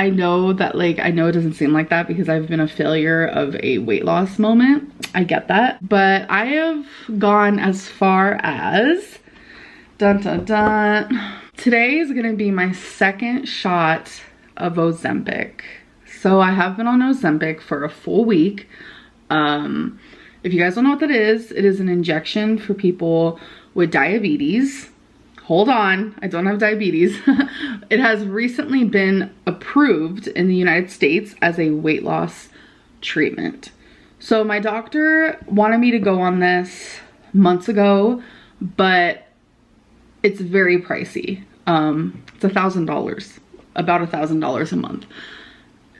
I know that, like, I know it doesn't seem like that because I've been a failure of a weight loss moment. I get that. But I have gone as far as, dun dun dun. Today is gonna be my second shot of Ozempic. So I have been on Ozempic for a full week. If you guys don't know what that is, it is an injection for people with diabetes. Hold on, I don't have diabetes. It has recently been approved in the United States as a weight loss treatment. So my doctor wanted me to go on this months ago, but it's very pricey. It's $1,000, about $1,000 a month.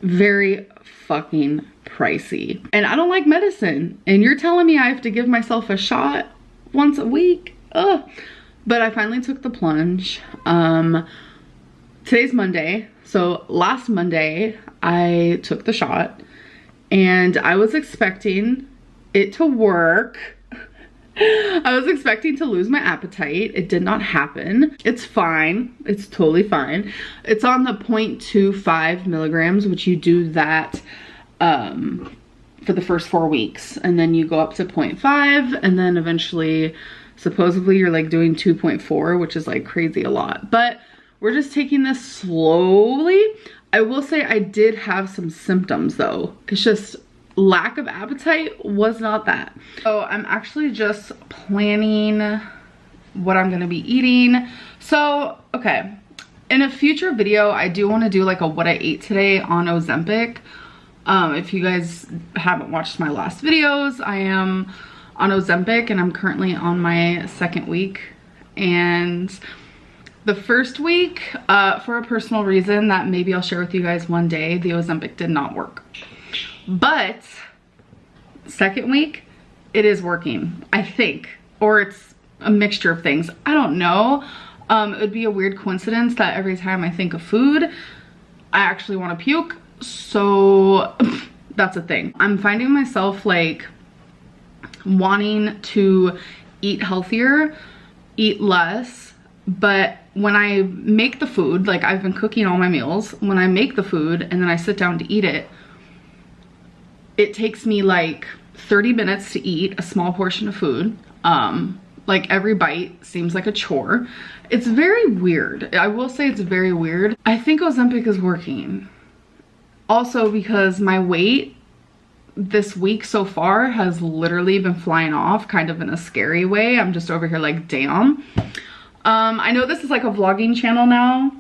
Very fucking pricey. And I don't like medicine. And you're telling me I have to give myself a shot once a week? Ugh. But I finally took the plunge. Today's Monday. So last Monday, I took the shot. And I was expecting it to work. I was expecting to lose my appetite. It did not happen. It's fine. It's totally fine. It's on the 0.25 milligrams, which you do that for the first 4 weeks. And then you go up to 0.5, and then eventually, supposedly you're like doing 2.4, which is like crazy a lot. But we're just taking this slowly. I will say I did have some symptoms though. It's just lack of appetite was not that. So I'm actually just planning what I'm gonna be eating. So, okay, in a future video, I do wanna do like a what I ate today on Ozempic. If you guys haven't watched my last videos, I am on Ozempic and I'm currently on my second week. And the first week, for a personal reason that maybe I'll share with you guys one day, the Ozempic did not work. But second week, it is working, I think. Or it's a mixture of things. I don't know. It would be a weird coincidence that every time I think of food, I actually want to puke. So that's a thing. I'm finding myself like wanting to eat healthier, eat less, but when I make the food, like I've been cooking all my meals, when I make the food and then I sit down to eat it, it takes me like 30 minutes to eat a small portion of food. Like every bite seems like a chore. It's very weird. I will say it's very weird. I think Ozempic is working. Also because my weight this week so far has literally been flying off kind of in a scary way. I'm just over here like, damn. I know this is like a vlogging channel now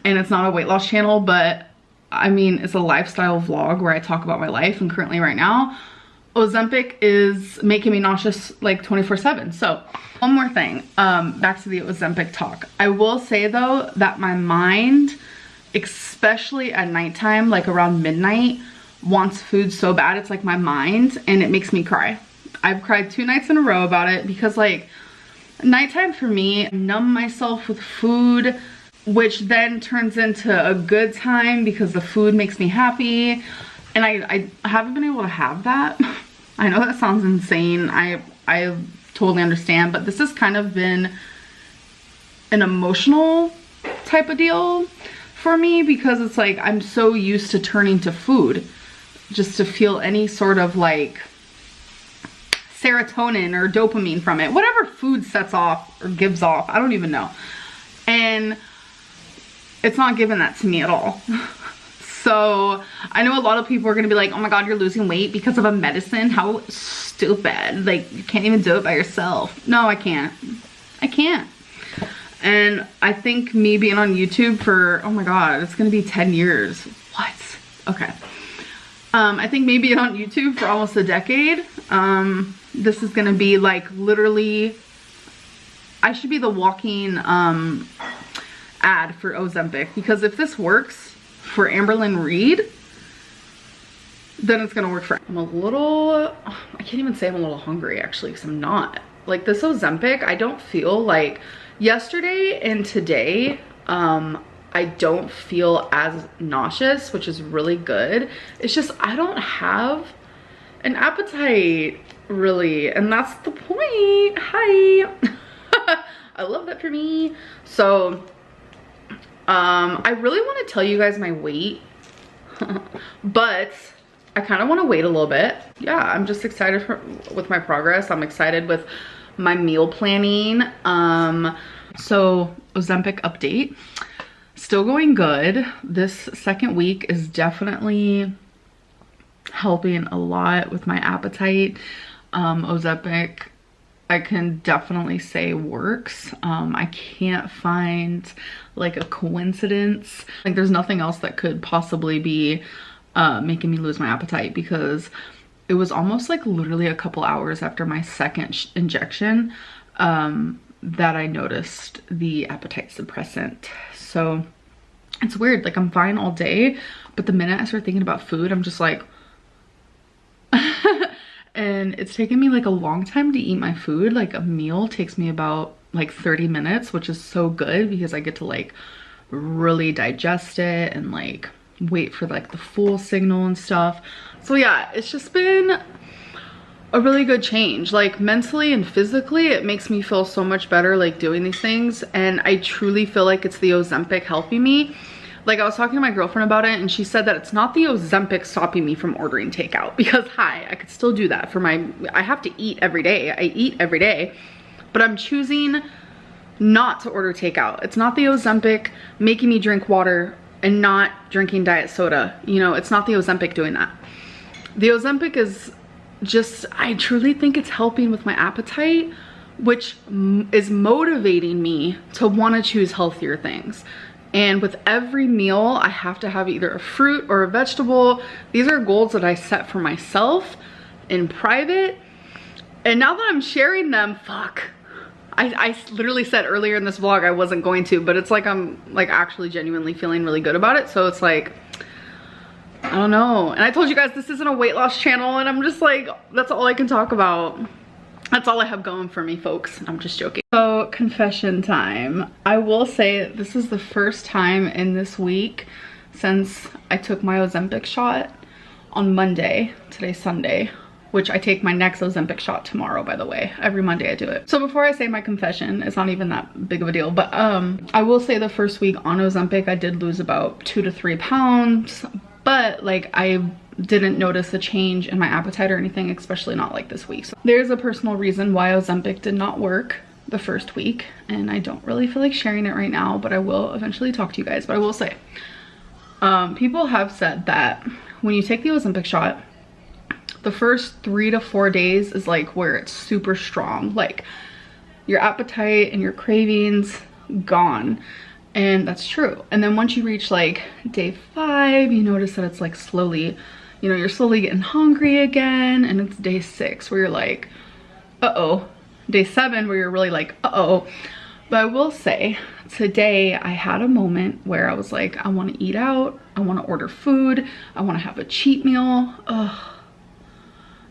and it's not a weight loss channel, but I mean, it's a lifestyle vlog where I talk about my life, and currently right now, Ozempic is making me nauseous like 24/7. So one more thing, back to the Ozempic talk. I will say though that my mind, especially at nighttime, like around midnight, wants food so bad. It's like my mind, and it makes me cry. I've cried 2 nights in a row about it because like nighttime for me, I numb myself with food, which then turns into a good time because the food makes me happy. And I haven't been able to have that. I know that sounds insane. I totally understand, but this has kind of been an emotional type of deal for me because it's like I'm so used to turning to food just to feel any sort of like serotonin or dopamine from it. Whatever food sets off or gives off, I don't even know. And it's not giving that to me at all. So I know a lot of people are gonna be like, oh my god, you're losing weight because of a medicine. How stupid. Like, you can't even do it by yourself. No, I can't. I can't. And I think me being on YouTube for, oh my god, it's gonna be 10 years. What? Okay. I think me being on YouTube for almost a decade, this is gonna be like literally, I should be the walking ad for Ozempic, because if this works for Amberlynn Reid, then it's gonna work for, I'm a little, I can't even say I'm a little hungry actually, because I'm not. Like this Ozempic, I don't feel like, yesterday and today, I don't feel as nauseous, which is really good. It's just, I don't have an appetite really, and that's the point. Hi. I love that for me. So I really want to tell you guys my weight, but I kind of want to wait a little bit. Yeah, I'm just excited with my progress. I'm excited with my meal planning. So Ozempic update, still going good. This second week is definitely helping a lot with my appetite. Ozempic, I can definitely say works. I can't find like a coincidence. Like there's nothing else that could possibly be making me lose my appetite, because it was almost like literally a couple hours after my second injection that I noticed the appetite suppressant. So it's weird, like I'm fine all day, but the minute I start thinking about food, I'm just like, and it's taken me like a long time to eat my food. Like a meal takes me about like 30 minutes, which is so good because I get to like really digest it and like wait for like the full signal and stuff. So yeah, it's just been a really good change, like mentally and physically. It makes me feel so much better like doing these things, and I truly feel like it's the Ozempic helping me. Like I was talking to my girlfriend about it, and she said that it's not the Ozempic stopping me from ordering takeout, because I could still do that for my, I have to eat every day. I eat every day, but I'm choosing not to order takeout. It's not the Ozempic making me drink water and not drinking diet soda. You know, it's not the Ozempic doing that. The Ozempic is just, I truly think it's helping with my appetite, which is motivating me to want to choose healthier things. And with every meal, I have to have either a fruit or a vegetable. These are goals that I set for myself in private. And now that I'm sharing them, fuck. I literally said earlier in this vlog I wasn't going to, but it's like I'm like actually genuinely feeling really good about it. So it's like, I don't know. And I told you guys this isn't a weight loss channel, and I'm just like, that's all I can talk about. That's all I have going for me, folks. I'm just joking. So confession time. I will say this is the first time in this week since I took my Ozempic shot on Monday. Today's Sunday, which I take my next Ozempic shot tomorrow, by the way. Every Monday I do it. So before I say my confession, it's not even that big of a deal, but I will say the first week on Ozempic, I did lose about 2 to 3 pounds, but like I didn't notice a change in my appetite or anything, especially not like this week. So there's a personal reason why Ozempic did not work the first week, and I don't really feel like sharing it right now, but I will eventually talk to you guys. But I will say, people have said that when you take the Ozempic shot, the first 3 to 4 days is like where it's super strong, like your appetite and your cravings gone. And that's true. And then once you reach like day 5, you notice that it's like slowly, you know, you're slowly getting hungry again. And it's day 6 where you're like, uh-oh. Day 7 where you're really like, uh-oh. But I will say today I had a moment where I was like, I want to eat out. I want to order food. I want to have a cheat meal. Ugh.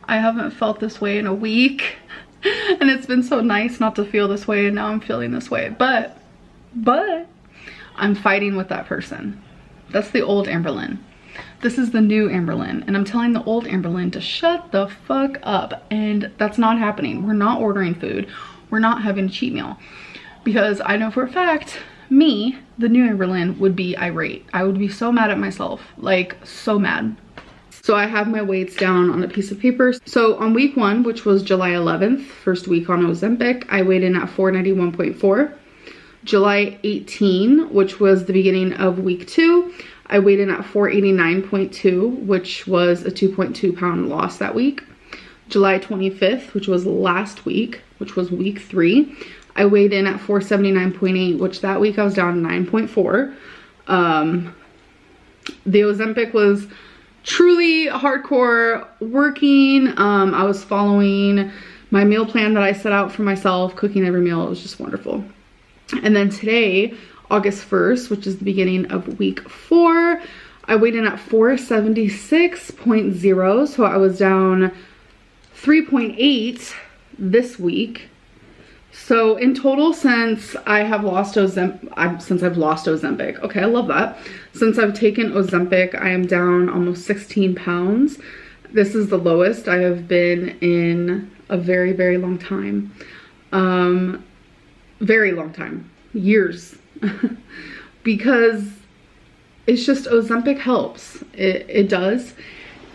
I haven't felt this way in a week. And it's been so nice not to feel this way. And now I'm feeling this way. But I'm fighting with that person. That's the old Amberlynn. This is the new Amberlynn, and I'm telling the old Amberlynn to shut the fuck up, and that's not happening. We're not ordering food. We're not having a cheat meal, because I know for a fact, me, the new Amberlynn, would be irate. I would be so mad at myself, like so mad. So I have my weights down on a piece of paper. So on week 1, which was July 11th, first week on Ozempic, I weighed in at 491.4. July 18, which was the beginning of week 2, I weighed in at 489.2, which was a 2.2 pound loss that week. July 25th, which was last week, which was week 3, I weighed in at 479.8, which that week I was down 9.4. The Ozempic was truly hardcore working. I was following my meal plan that I set out for myself, cooking every meal. It was just wonderful. And then today, August 1st, which is the beginning of week 4, I weighed in at 476.0. So I was down 3.8 this week. So in total, since I've lost Ozempic, okay, I love that. Since I've taken Ozempic, I am down almost 16 pounds. This is the lowest I have been in a very, very long time. Very long time, years. because it's just Ozempic helps. It does.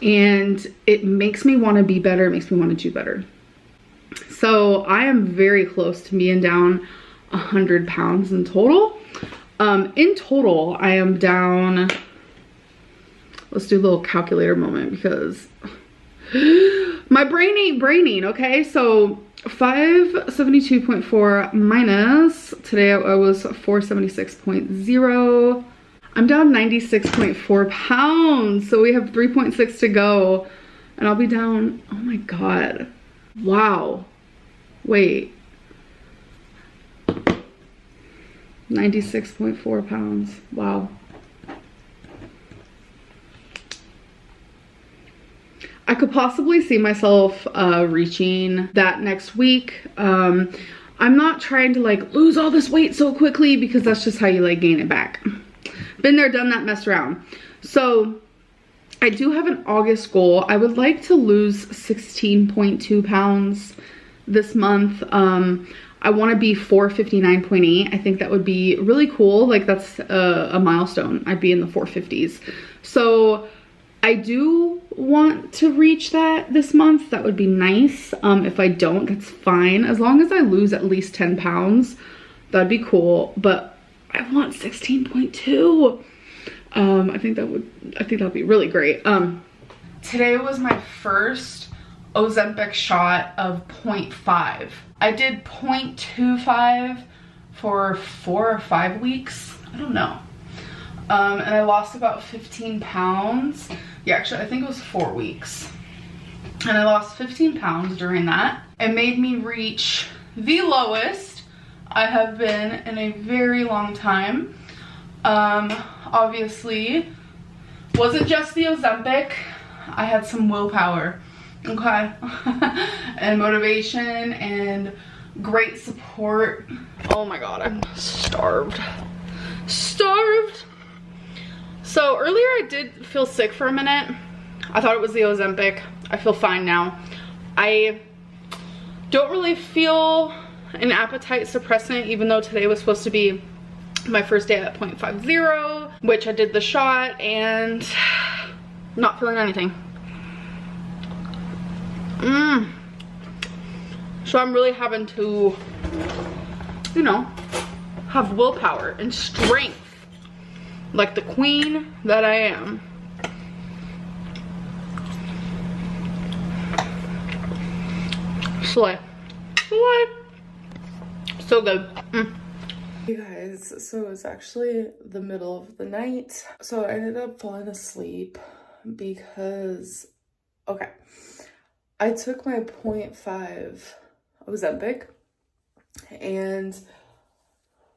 And it makes me want to be better. It makes me want to do better. So I am very close to being down 100 pounds in total. In total, I am down, let's do a little calculator moment because my brain ain't braining, okay? So 572.4 minus, today I was 476.0. I'm down 96.4 pounds. So we have 3.6 to go and I'll be down, oh my God. Wow. Wait. 96.4 pounds. Wow. I could possibly see myself reaching that next week. I'm not trying to like lose all this weight so quickly because that's just how you like gain it back. Been there, done that, messed around. So I do have an August goal. I would like to lose 16.2 pounds this month. I want to be 459.8. I think that would be really cool. Like that's a milestone. I'd be in the 450s. So I do want to reach that this month. That would be nice. If I don't, that's fine. As long as I lose at least 10 pounds, that'd be cool. But I want 16.2. I think that'd be really great. Today was my first Ozempic shot of 0.5. I did 0.25 for 4 or 5 weeks. I don't know. And I lost about 15 pounds. Yeah, actually, I think it was 4 weeks. And I lost 15 pounds during that. It made me reach the lowest I have been in a very long time. Obviously, wasn't just the Ozempic. I had some willpower, okay? And motivation and great support. Oh my God, I'm starved. Starved. So earlier I did feel sick for a minute. I thought it was the Ozempic. I feel fine now. I don't really feel an appetite suppressant, even though today was supposed to be my first day at 0.50, which I did the shot and not feeling anything. So I'm really having to, you know, have willpower and strength like the queen that I am. Slay. Slay. So good. Hey guys, so it was actually the middle of the night. So I ended up falling asleep because, okay, I took my 0.5 Ozempic and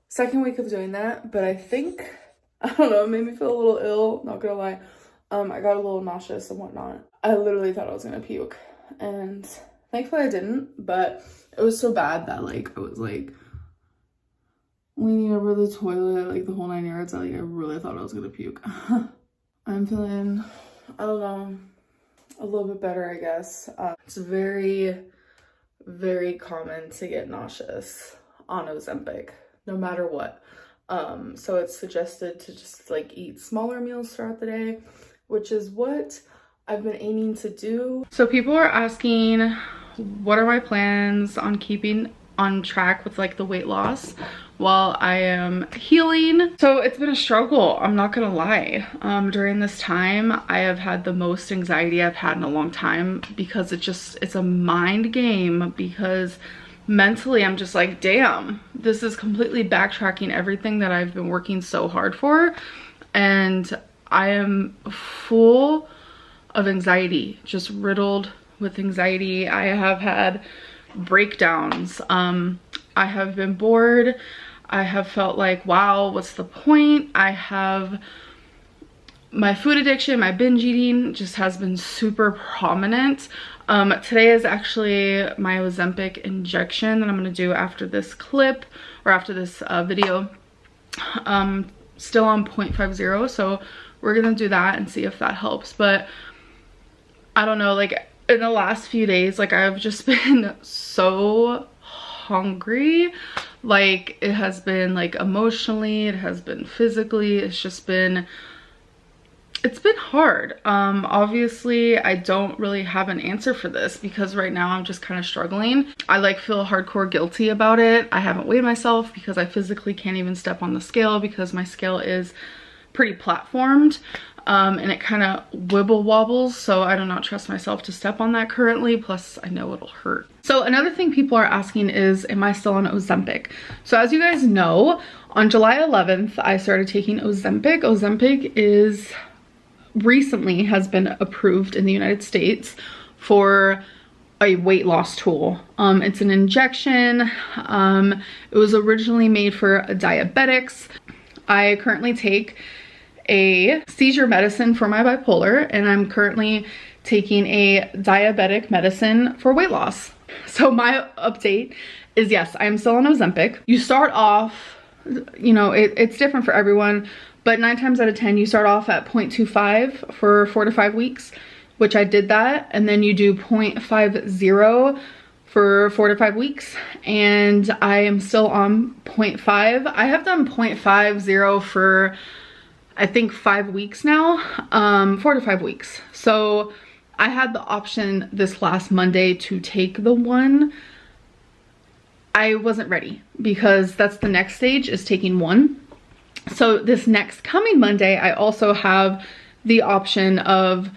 second week of doing that, but I think, I don't know, it made me feel a little ill, not gonna lie. I got a little nauseous and whatnot. I literally thought I was gonna puke and thankfully I didn't, but it was so bad that like I was like leaning over the toilet like the whole 9 yards. I really thought I was gonna puke. I'm feeling, I don't know, a little bit better, I guess. It's very, very common to get nauseous on Ozempic, no matter what. So it's suggested to just like eat smaller meals throughout the day, which is what I've been aiming to do. So people are asking, what are my plans on keeping on track with like the weight loss while I am healing? So it's been a struggle, I'm not gonna lie. During this time, I have had the most anxiety I've had in a long time because it's a mind game, because mentally I'm just like, damn, this is completely backtracking everything that I've been working so hard for, and I am full of anxiety, just riddled with anxiety. I have had breakdowns. I have been bored. I have felt like, wow, what's the point? I have my food addiction, my binge eating just has been super prominent. Today is actually my Ozempic injection that I'm gonna do after this clip, or after this video. Still on 0.50, so we're gonna do that and see if that helps. But I don't know, like in the last few days, like I've just been so hungry. Like, it has been like emotionally, it has been physically, it's been hard. Obviously I don't really have an answer for this because right now I'm just kind of struggling. I like feel hardcore guilty about it. I haven't weighed myself because I physically can't even step on the scale because my scale is pretty platformed. And it kind of wibble wobbles, so I do not trust myself to step on that currently, plus I know it'll hurt. So another thing people are asking is, am I still on Ozempic? So as you guys know, on July 11th, I started taking Ozempic. Ozempic recently has been approved in the United States for a weight loss tool. It's an injection. It was originally made for diabetics. I currently take a seizure medicine for my bipolar, and I'm currently taking a diabetic medicine for weight loss. So my update is, yes, I'm still on Ozempic. You start off, you know, it's different for everyone, but 9 times out of 10, you start off at 0.25 for 4 to 5 weeks, which I did that. And then you do 0.50 for 4 to 5 weeks. And I am still on 0.5. I have done 0.50 for, I think, 5 weeks now, 4 to 5 weeks. So I had the option this last Monday to take the one. I wasn't ready because that's the next stage, is taking one. So this next coming Monday, I also have the option of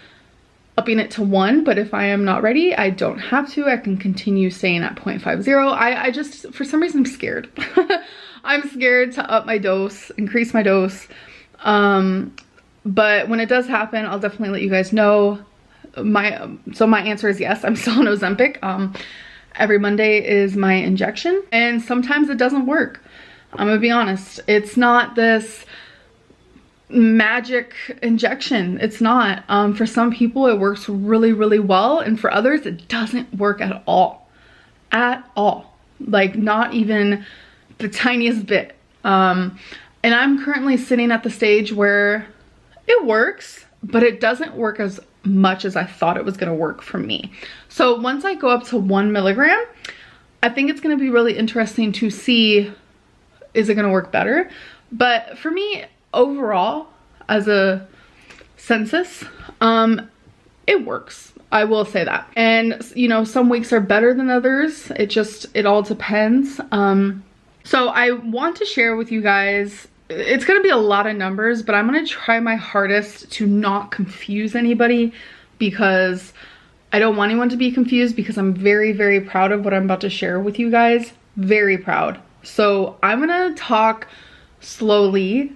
upping it to 1, but if I am not ready, I don't have to. I can continue staying at 0.50. I just, for some reason, I'm scared. I'm scared to up my dose, increase my dose. But when it does happen, I'll definitely let you guys know. So my answer is yes, I'm still on Ozempic. Every Monday is my injection, and sometimes it doesn't work. I'm gonna be honest. It's not this magic injection. It's not. For some people it works really, really well, and for others it doesn't work at all. At all. Like, not even the tiniest bit. And I'm currently sitting at the stage where it works, but it doesn't work as much as I thought it was gonna work for me. So once I go up to 1 milligram, I think it's gonna be really interesting to see, is it gonna work better? But for me, overall, as a census, it works. I will say that. And you know, some weeks are better than others. It all depends. So I want to share with you guys, it's gonna be a lot of numbers, but I'm gonna try my hardest to not confuse anybody, because I don't want anyone to be confused, because I'm very, very proud of what I'm about to share with you guys. Very proud. So I'm gonna talk slowly.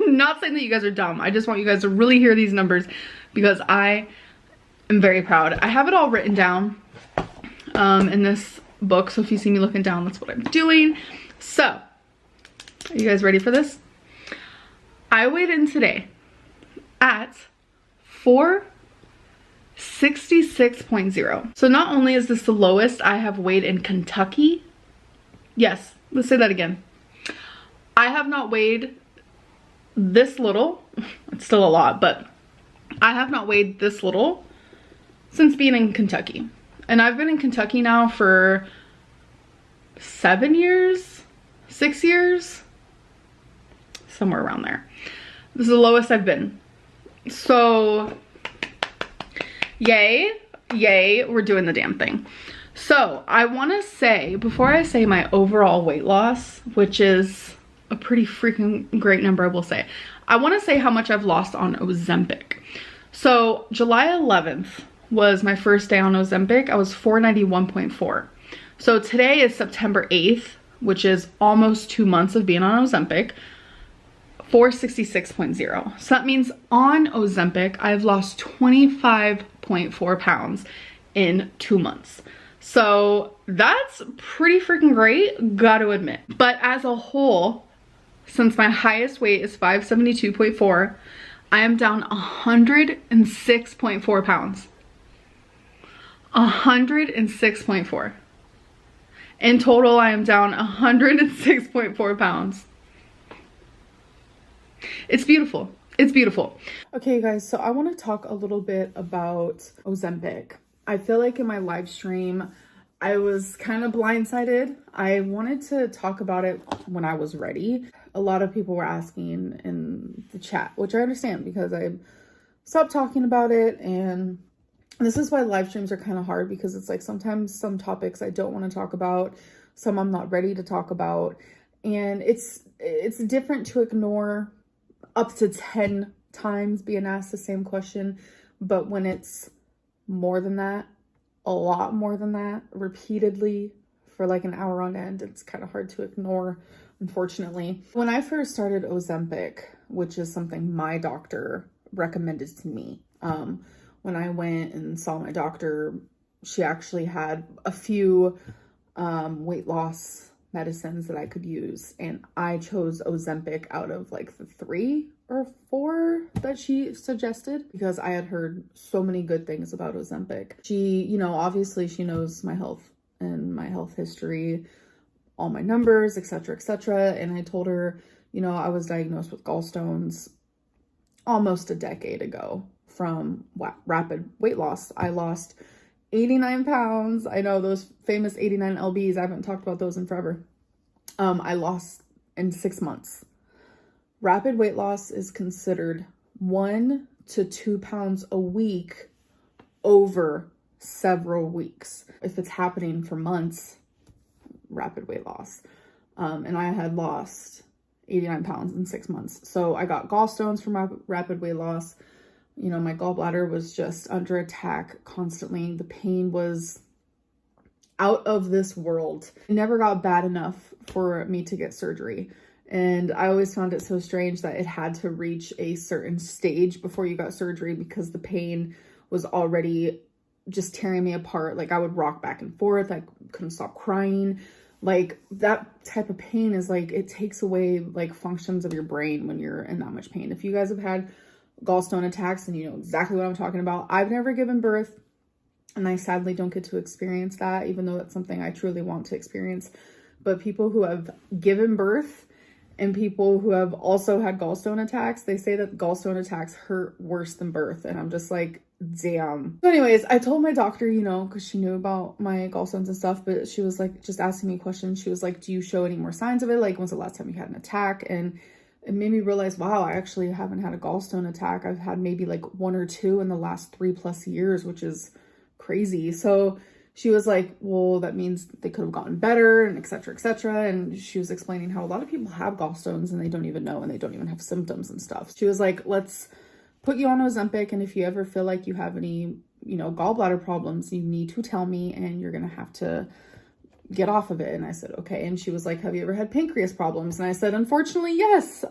Not saying that you guys are dumb. I just want you guys to really hear these numbers, because I am very proud. I have it all written down in this book. So if you see me looking down, that's what I'm doing. So, are you guys ready for this? I weighed in today at 466.0. So not only is this the lowest I have weighed in Kentucky, yes, let's say that again. I have not weighed this little, it's still a lot, but I have not weighed this little since being in Kentucky. And I've been in Kentucky now for 7 years, 6 years, somewhere around there. This is the lowest I've been. So yay, we're doing the damn thing. So I want to say, before I say my overall weight loss, which is a pretty freaking great number, I will say, I want to say how much I've lost on Ozempic. So July 11th was my first day on Ozempic. I was 491.4. So today is September 8th, which is almost 2 months of being on Ozempic, 466.0. So that means on Ozempic, I've lost 25.4 pounds in 2 months. So that's pretty freaking great, gotta admit. But as a whole, since my highest weight is 572.4, I am down 106.4 pounds. 106.4. In total, I am down 106.4 pounds. It's beautiful. It's beautiful. Okay, guys, so I want to talk a little bit about Ozempic. I feel like in my live stream, I was kind of blindsided. I wanted to talk about it when I was ready. A lot of people were asking in the chat, which I understand because I stopped talking about it. And this is why live streams are kind of hard, because it's like sometimes some topics I don't want to talk about, some I'm not ready to talk about. And it's different to ignore up to 10 times being asked the same question. But when it's more than that, a lot more than that, repeatedly for like an hour on end, it's kind of hard to ignore, unfortunately. When I first started Ozempic, which is something my doctor recommended to me, when I went and saw my doctor, she actually had a few weight loss medicines that I could use, and I chose Ozempic out of like the 3 or 4 that she suggested because I had heard so many good things about Ozempic. She, you know, obviously she knows my health and my health history, all my numbers, etc., etc. And I told her, you know, I was diagnosed with gallstones almost a decade ago from rapid weight loss. I lost 89 pounds. I know those famous 89 lbs. I haven't talked about those in forever. I lost in 6 months. Rapid weight loss is considered 1 to 2 pounds a week over several weeks. If it's happening for months, rapid weight loss. And I had lost 89 pounds in 6 months. So I got gallstones from rapid weight loss. You know, my gallbladder was just under attack constantly. The pain was out of this world. It never got bad enough for me to get surgery. And I always found it so strange that it had to reach a certain stage before you got surgery, because the pain was already just tearing me apart. Like I would rock back and forth. I couldn't stop crying. Like that type of pain is like, it takes away like functions of your brain when you're in that much pain. If you guys have had gallstone attacks and you know exactly what I'm talking about. I've never given birth, and I sadly don't get to experience that, even though that's something I truly want to experience. But people who have given birth and people who have also had gallstone attacks, they say that gallstone attacks hurt worse than birth. And I'm just like, damn. So anyways, I told my doctor, you know, because she knew about my gallstones and stuff, but she was like just asking me questions. She was like, do you show any more signs of it? Like, when's the last time you had an attack? And it made me realize, wow, I actually haven't had a gallstone attack. I've had maybe like 1 or 2 in the last 3+ years, which is crazy. So she was like, well, that means they could have gotten better, and et cetera, et cetera. And she was explaining how a lot of people have gallstones and they don't even know, and they don't even have symptoms and stuff. She was like, let's put you on Ozempic, and if you ever feel like you have any, you know, gallbladder problems, you need to tell me, and you're gonna have to get off of it. And I said, okay. And she was like, have you ever had pancreas problems? And I said, unfortunately, yes.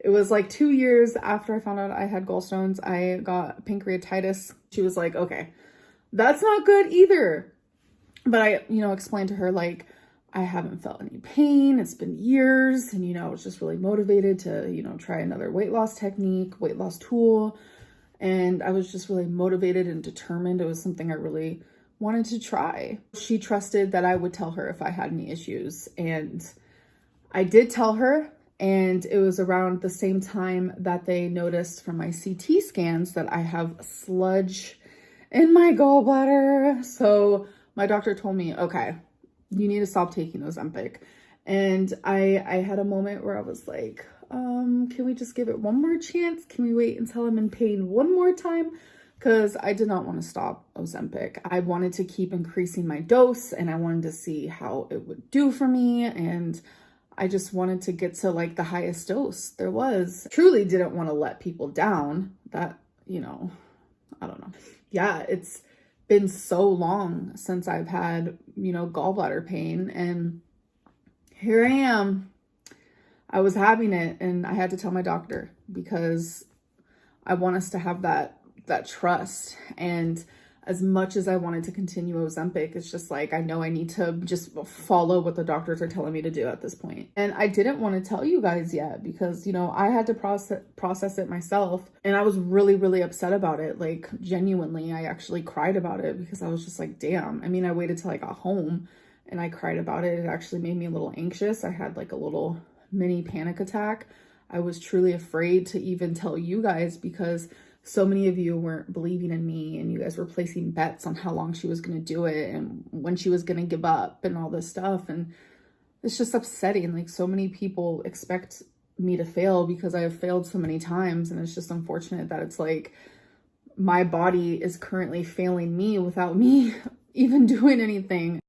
It was like 2 years after I found out I had gallstones, I got pancreatitis. She was like, okay, that's not good either. But I, you know, explained to her, like, I haven't felt any pain. It's been years. And, you know, I was just really motivated to, you know, try another weight loss technique, weight loss tool. And I was just really motivated and determined. It was something I really wanted to try. She trusted that I would tell her if I had any issues. And I did tell her. And it was around the same time that they noticed from my CT scans that I have sludge in my gallbladder. So my doctor told me, okay, you need to stop taking Ozempic. And I had a moment where I was like, can we just give it one more chance? Can we wait until I'm in pain one more time? Because I did not want to stop Ozempic. I wanted to keep increasing my dose, and I wanted to see how it would do for me. And I just wanted to get to like the highest dose there was. Truly didn't want to let people down. That, you know, I don't know. Yeah, it's been so long since I've had, you know, gallbladder pain, and here I am. I was having it, and I had to tell my doctor because I want us to have that trust. And as much as I wanted to continue Ozempic, it's just like, I know I need to just follow what the doctors are telling me to do at this point. And I didn't want to tell you guys yet because, you know, I had to process it myself. And I was really, really upset about it. Like, genuinely, I actually cried about it because I was just like, damn. I mean, I waited till I got home and I cried about it. It actually made me a little anxious. I had like a little mini panic attack. I was truly afraid to even tell you guys because so many of you weren't believing in me, and you guys were placing bets on how long she was going to do it and when she was going to give up and all this stuff. And it's just upsetting. Like, so many people expect me to fail because I have failed so many times. And it's just unfortunate that it's like my body is currently failing me without me even doing anything.